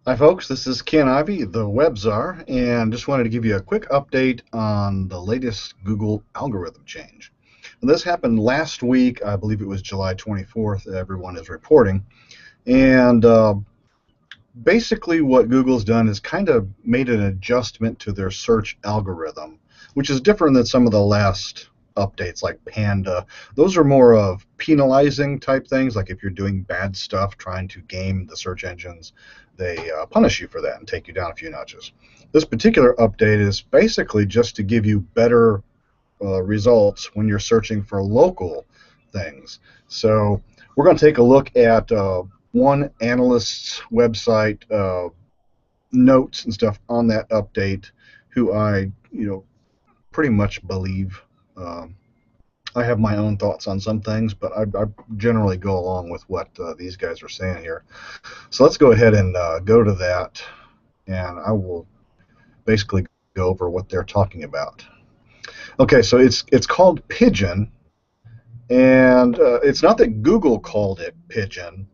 Hi folks, this is Ken Ivey, the Web Czar, and just wanted to give you a quick update on the latest Google algorithm change. And this happened last week, I believe it was July 24th, everyone is reporting. And basically what Google's done is kind of made an adjustment to their search algorithm, which is different than some of the last updates like Panda. Those are more of penalizing type things, like if you're doing bad stuff, trying to game the search engines, they punish you for that and take you down a few notches. This particular update is basically just to give you better results when you're searching for local things. So we're going to take a look at one analyst's website notes and stuff on that update, who I, pretty much believe. Um, I have my own thoughts on some things, but I generally go along with what these guys are saying here. So let's go ahead and go to that, and I will basically go over what they're talking about. Okay, so it's called Pigeon, and it's not that Google called it Pigeon.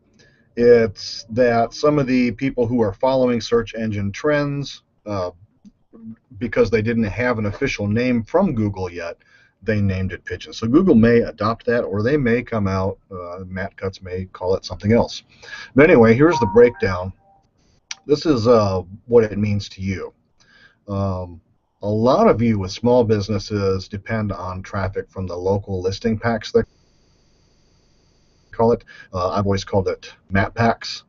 It's that some of the people who are following search engine trends, because they didn't have an official name from Google yet, they named it Pigeon. So Google may adopt that, or they may come out, Matt Cutts may call it something else. But anyway, here's the breakdown. This is what it means to you. Um, a lot of you with small businesses depend on traffic from the local listing packs, they call it. I've always called it map packs.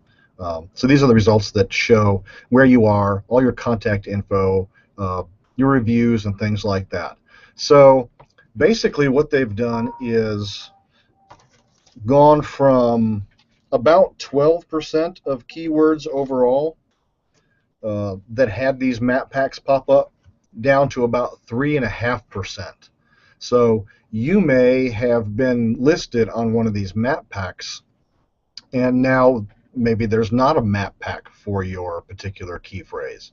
So these are the results that show where you are, all your contact info, your reviews, and things like that. So basically what they've done is gone from about 12% of keywords overall that had these map packs pop up down to about 3.5%. So you may have been listed on one of these map packs, and now maybe there's not a map pack for your particular key phrase.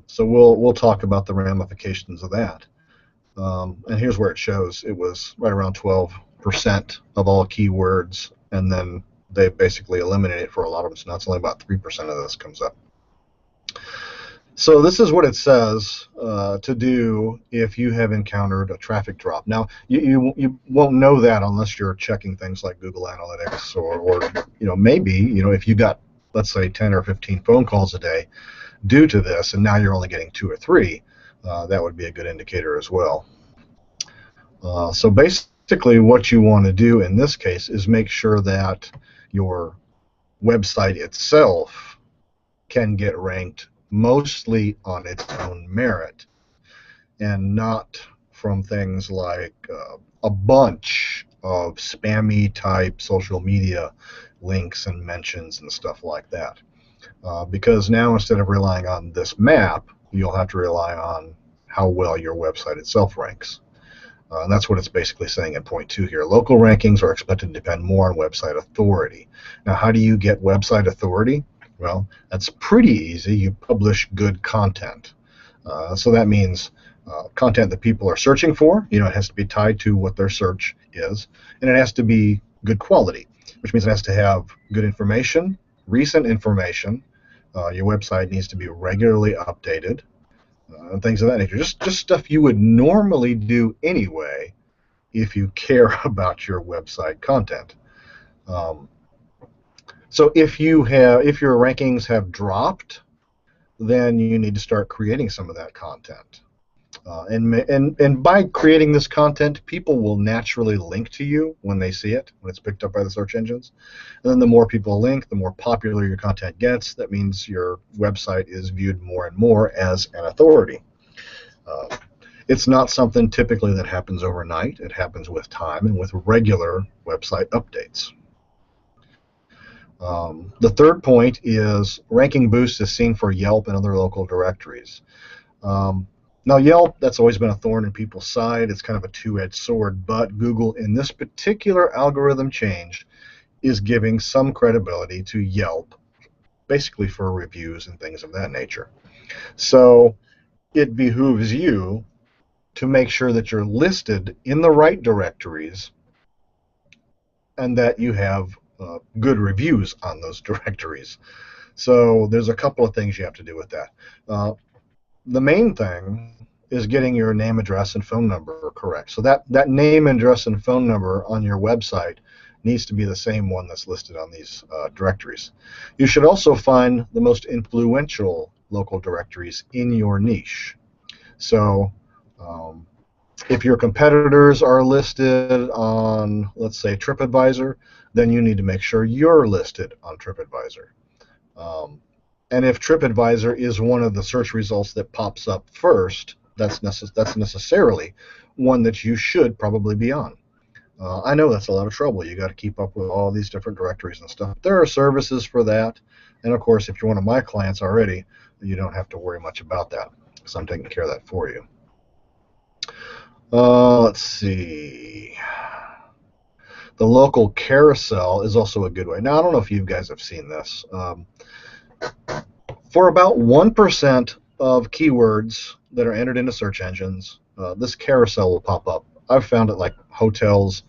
So we'll talk about the ramifications of that. And here's where it shows it was right around 12% of all keywords, and then they basically eliminate it for a lot of them. So now it's only about 3% of this comes up. So this is what it says to do if you have encountered a traffic drop. Now, you won't know that unless you're checking things like Google Analytics, or maybe if you got, let's say, 10 or 15 phone calls a day due to this, and now you're only getting 2 or 3, that would be a good indicator as well. So basically what you want to do in this case is make sure that your website itself can get ranked mostly on its own merit and not from things like a bunch of spammy type social media links and mentions and stuff like that. Because now, instead of relying on this map, you'll have to rely on how well your website itself ranks. And that's what it's basically saying in point 2 here. Local rankings are expected to depend more on website authority. Now, how do you get website authority? Well, that's pretty easy. You publish good content. So that means content that people are searching for. It has to be tied to what their search is, and it has to be good quality, which means it has to have good information, recent information. Your website needs to be regularly updated, and things of that nature. Just stuff you would normally do anyway if you care about your website content. So if your rankings have dropped, then you need to start creating some of that content. And by creating this content, people will naturally link to you when they see it, when it's picked up by the search engines. And then the more people link, the more popular your content gets. That means your website is viewed more and more as an authority. It's not something typically that happens overnight. It happens with time and with regular website updates. The third point is ranking boost is seen for Yelp and other local directories. Now, Yelp, that's always been a thorn in people's side. It's kind of a two-edged sword, but Google, in this particular algorithm change, is giving some credibility to Yelp, basically for reviews and things of that nature. So it behooves you to make sure that you're listed in the right directories and that you have good reviews on those directories. So there's a couple of things you have to do with that. The main thing is getting your name, address, and phone number correct. So that name, address, and phone number on your website needs to be the same one that's listed on these directories. You should also find the most influential local directories in your niche. So um, if your competitors are listed on, let's say, TripAdvisor, then you need to make sure you're listed on TripAdvisor. Um, and if TripAdvisor is one of the search results that pops up first, that's necessarily one that you should probably be on. I know that's a lot of trouble. You got to keep up with all these different directories and stuff. There are services for that. And of course, if you're one of my clients already, you don't have to worry much about that because I'm taking care of that for you. Let's see. The local carousel is also a good way. Now, I don't know if you guys have seen this. For about 1% of keywords that are entered into search engines, this carousel will pop up. I've found it like hotels,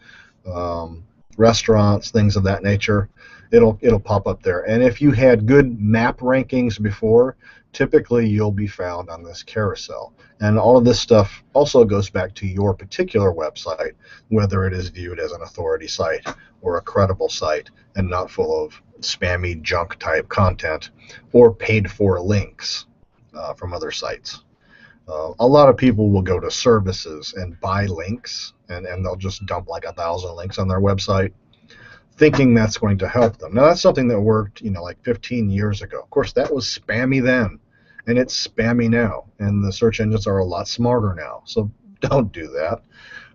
um, restaurants, things of that nature. It'll pop up there. And if you had good map rankings before, typically you'll be found on this carousel. And all of this stuff also goes back to your particular website, whether it is viewed as an authority site or a credible site and not full of spammy junk type content or paid for links from other sites. A lot of people will go to services and buy links, and they'll just dump like 1,000 links on their website, thinking that's going to help them. Now, that's something that worked, like 15 years ago. Of course, that was spammy then, and it's spammy now, and the search engines are a lot smarter now. So don't do that.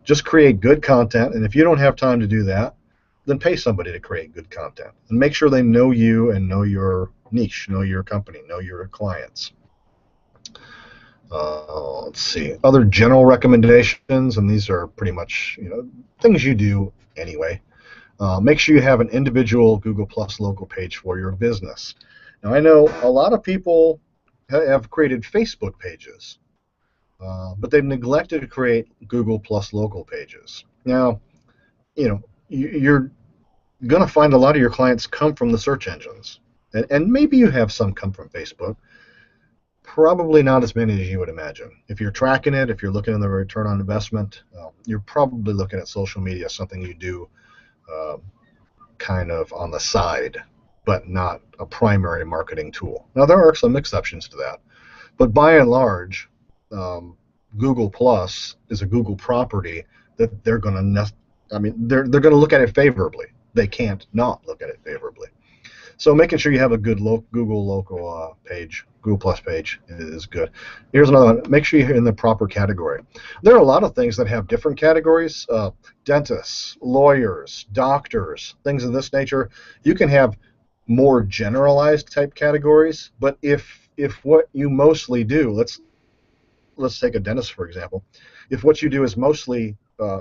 Just create good content, and if you don't have time to do that, then pay somebody to create good content. And make sure they know you and know your niche, know your company, know your clients. Let's see. Other general recommendations, and these are pretty much things you do anyway. Make sure you have an individual Google Plus local page for your business. Now, I know a lot of people have created Facebook pages, but they've neglected to create Google Plus local pages. Now, you're going to find a lot of your clients come from the search engines, and maybe you have some come from Facebook. Probably not as many as you would imagine. If you're tracking it, if you're looking at the return on investment, you're probably looking at social media, something you do kind of on the side, but not a primary marketing tool. Now, there are some exceptions to that, but by and large, Google Plus is a Google property that they're going to, they're going to look at it favorably. They can't not look at it favorably. So making sure you have a good Google local page, Google Plus page is good. Here's another one. Make sure you're in the proper category. There are a lot of things that have different categories. Dentists, lawyers, doctors, things of this nature. You can have more generalized type categories, but if what you mostly do, let's take a dentist for example. If what you do is mostly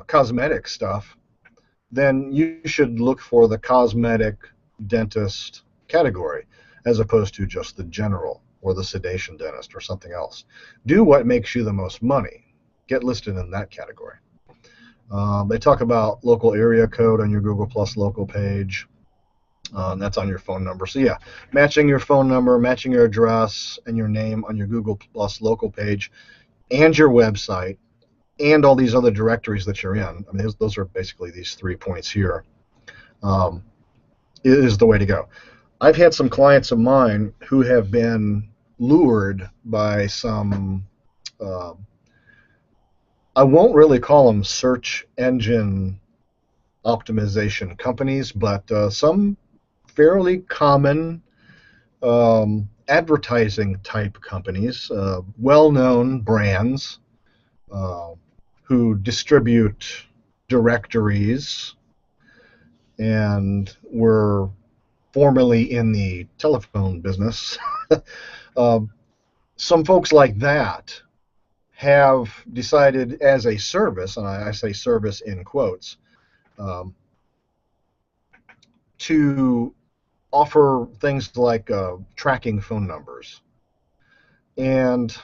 cosmetic stuff, then you should look for the cosmetic dentist category as opposed to just the general or the sedation dentist or something else. Do what makes you the most money. Get listed in that category. They talk about local area code on your Google Plus local page. That's on your phone number. So yeah, matching your phone number, matching your address and your name on your Google Plus local page and your website and all these other directories that you're in. I mean, those are basically these 3 points here. Is the way to go. I've had some clients of mine who have been lured by some, I won't really call them search engine optimization companies, but some fairly common advertising type companies, well-known brands who distribute directories and were formerly in the telephone business. Some folks like that have decided as a service, and I say service in quotes, to offer things like tracking phone numbers. And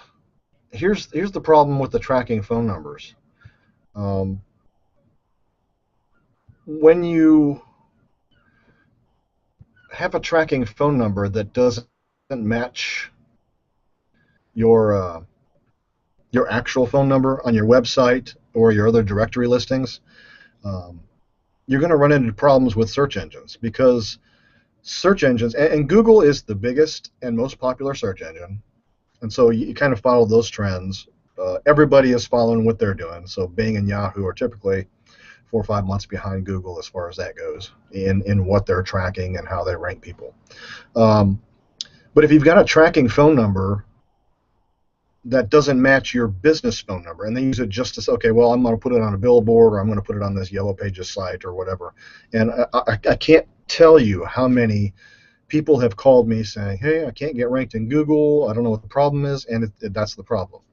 here's the problem with the tracking phone numbers. When you have a tracking phone number that doesn't match your your actual phone number on your website or your other directory listings, um, you're going to run into problems with search engines because search engines, and Google is the biggest and most popular search engine, and so you kind of follow those trends. Everybody is following what they're doing. So Bing and Yahoo are typically 4 or 5 months behind Google as far as that goes in what they're tracking and how they rank people. Um, but if you've got a tracking phone number that doesn't match your business phone number, and they use it just to say, okay, well, I'm going to put it on a billboard, or I'm going to put it on this Yellow Pages site or whatever. And I can't tell you how many people have called me saying, hey, I can't get ranked in Google. I don't know what the problem is, and that's the problem.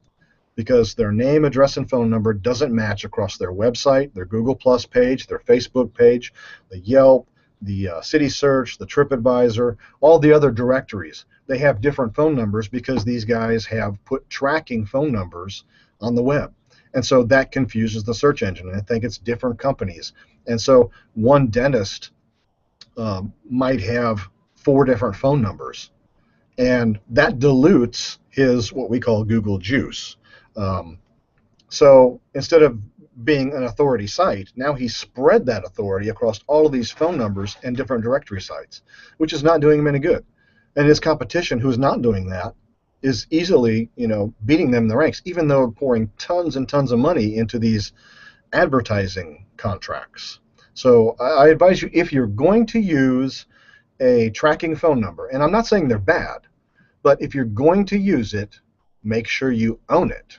Because their name, address, and phone number doesn't match across their website, their Google Plus page, their Facebook page, the Yelp, the City Search, the TripAdvisor, all the other directories. They have different phone numbers because these guys have put tracking phone numbers on the web. And so that confuses the search engine. And I think it's different companies. And so one dentist might have 4 different phone numbers, and that dilutes his what we call Google juice. Um, so instead of being an authority site, now he spread that authority across all of these phone numbers and different directory sites, which is not doing him any good. And his competition, who's not doing that, is easily, beating them in the ranks, even though pouring tons and tons of money into these advertising contracts. So I advise you, if you're going to use a tracking phone number, and I'm not saying they're bad, but if you're going to use it, make sure you own it.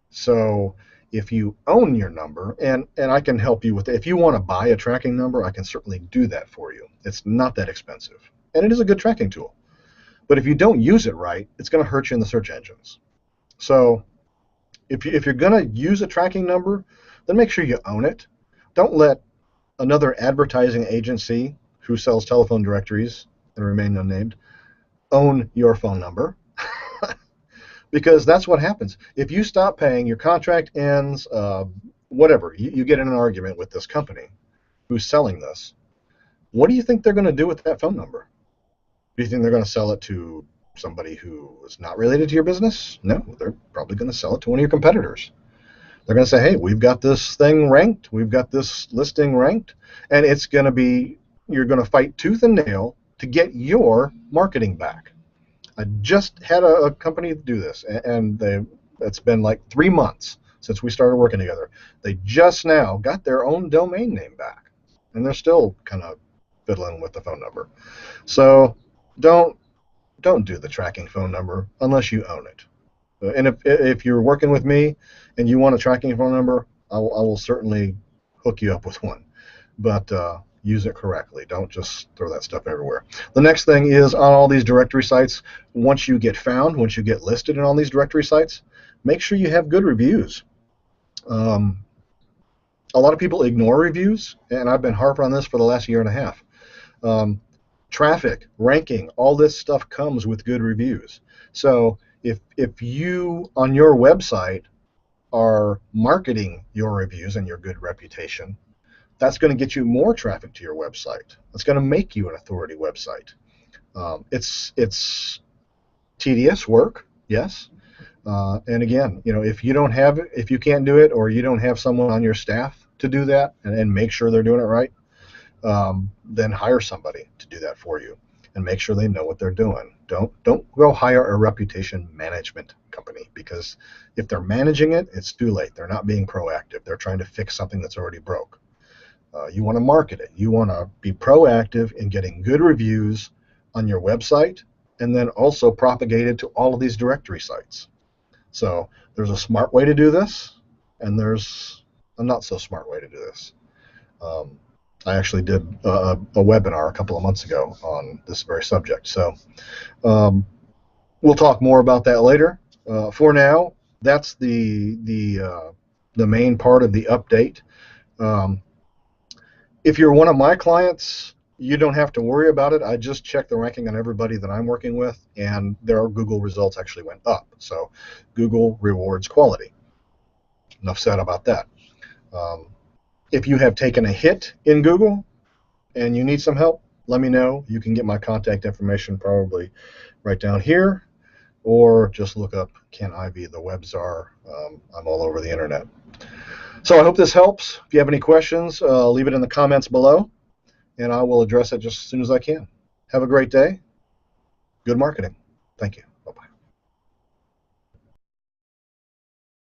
So if you own your number, and I can help you with it. If you want to buy a tracking number, I can certainly do that for you. It's not that expensive, and it is a good tracking tool. But if you don't use it right, it's going to hurt you in the search engines. So if you're going to use a tracking number, then make sure you own it. Don't let another advertising agency who sells telephone directories and remain unnamed own your phone number. Because that's what happens. If you stop paying, your contract ends, whatever, you get in an argument with this company who's selling this. What do you think they're going to do with that phone number? Do you think they're going to sell it to somebody who is not related to your business? No, they're probably going to sell it to one of your competitors. They're going to say, hey, we've got this thing ranked, we've got this listing ranked, and it's going to be, you're going to fight tooth and nail to get your marketing back. I just had a company do this, and it's been like 3 months since we started working together. They just now got their own domain name back, and they're still kind of fiddling with the phone number. So don't do the tracking phone number unless you own it. And if you're working with me and you want a tracking phone number, I will certainly hook you up with one. But use it correctly. Don't just throw that stuff everywhere. The next thing is, on all these directory sites, once you get found, once you get listed in all these directory sites, make sure you have good reviews. A lot of people ignore reviews, and I've been harping on this for the last year and a half. Traffic, ranking, all this stuff comes with good reviews. So if you on your website are marketing your reviews and your good reputation, that's going to get you more traffic to your website. That's going to make you an authority website. It's tedious work, yes. And again, if you don't have it, if you can't do it, or you don't have someone on your staff to do that and make sure they're doing it right, then hire somebody to do that for you and make sure they know what they're doing. Don't go hire a reputation management company, because if they're managing it, it's too late. They're not being proactive. They're trying to fix something that's already broke. You want to market it. You want to be proactive in getting good reviews on your website, and then also propagate it to all of these directory sites. So there's a smart way to do this, and there's a not so smart way to do this. I actually did a webinar a couple of months ago on this very subject. So we'll talk more about that later. For now, that's the main part of the update. If you're one of my clients, you don't have to worry about it. I just check the ranking on everybody that I'm working with, and their Google results actually went up. So Google rewards quality. Enough said about that. If you have taken a hit in Google and you need some help, let me know. You can get my contact information probably right down here, or just look up Ken Ivey, the web czar. I'm all over the internet. So I hope this helps. If you have any questions, leave it in the comments below, and I will address it just as soon as I can. Have a great day. Good marketing. Thank you.